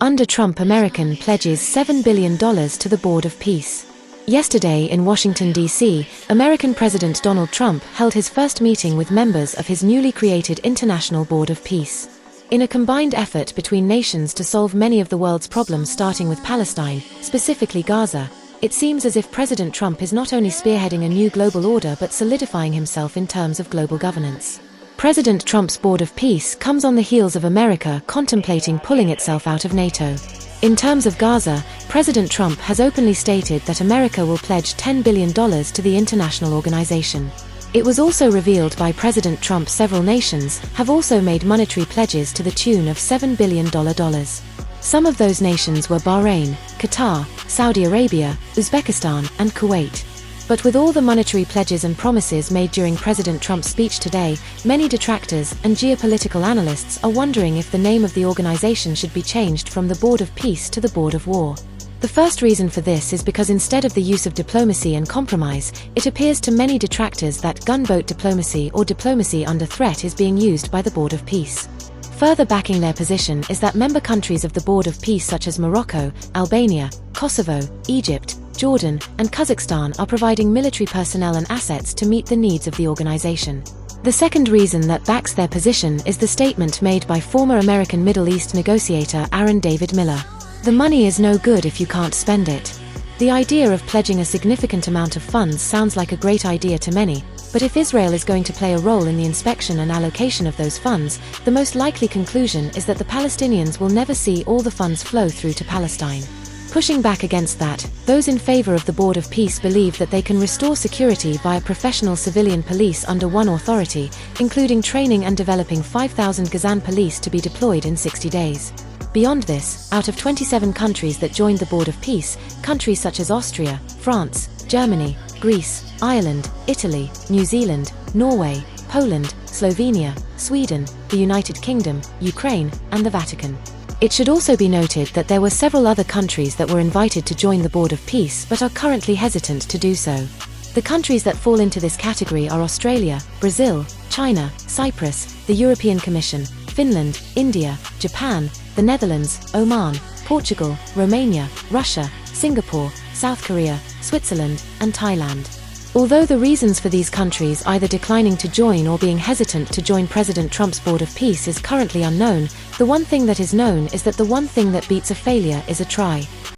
Under Trump, American pledges $7 billion to the Board of Peace. Yesterday in Washington, D.C., American President Donald Trump held his first meeting with members of his newly created International Board of Peace. In a combined effort between nations to solve many of the world's problems, starting with Palestine, specifically Gaza, it seems as if President Trump is not only spearheading a new global order but solidifying himself in terms of global governance. President Trump's Board of Peace comes on the heels of America contemplating pulling itself out of NATO. In terms of Gaza, President Trump has openly stated that America will pledge $10 billion to the international organization. It was also revealed by President Trump several nations have also made monetary pledges to the tune of $7 billion. Some of those nations were Bahrain, Qatar, Saudi Arabia, Uzbekistan, and Kuwait. But with all the monetary pledges and promises made during President Trump's speech today, many detractors and geopolitical analysts are wondering if the name of the organization should be changed from the Board of Peace to the Board of War. The first reason for this is because instead of the use of diplomacy and compromise, it appears to many detractors that gunboat diplomacy or diplomacy under threat is being used by the Board of Peace. Further backing their position is that member countries of the Board of Peace such as Morocco, Albania, Kosovo, Egypt, Jordan, and Kazakhstan are providing military personnel and assets to meet the needs of the organization. The second reason that backs their position is the statement made by former American Middle East negotiator Aaron David Miller. "The money is no good if you can't spend it." The idea of pledging a significant amount of funds sounds like a great idea to many, but if Israel is going to play a role in the inspection and allocation of those funds, the most likely conclusion is that the Palestinians will never see all the funds flow through to Palestine. Pushing back against that, those in favor of the Board of Peace believe that they can restore security via professional civilian police under one authority, including training and developing 5,000 Gazan police to be deployed in 60 days. Beyond this, out of 27 countries that joined the Board of Peace, countries such as Austria, France, Germany, Greece, Ireland, Italy, New Zealand, Norway, Poland, Slovenia, Sweden, the United Kingdom, Ukraine, and the Vatican. It should also be noted that there were several other countries that were invited to join the Board of Peace but are currently hesitant to do so. The countries that fall into this category are Australia, Brazil, China, Cyprus, the European Commission, Finland, India, Japan, the Netherlands, Oman, Portugal, Romania, Russia, Singapore, South Korea, Switzerland, and Thailand. Although the reasons for these countries either declining to join or being hesitant to join President Trump's Board of Peace is currently unknown, the one thing that is known is that the one thing that beats a failure is a try.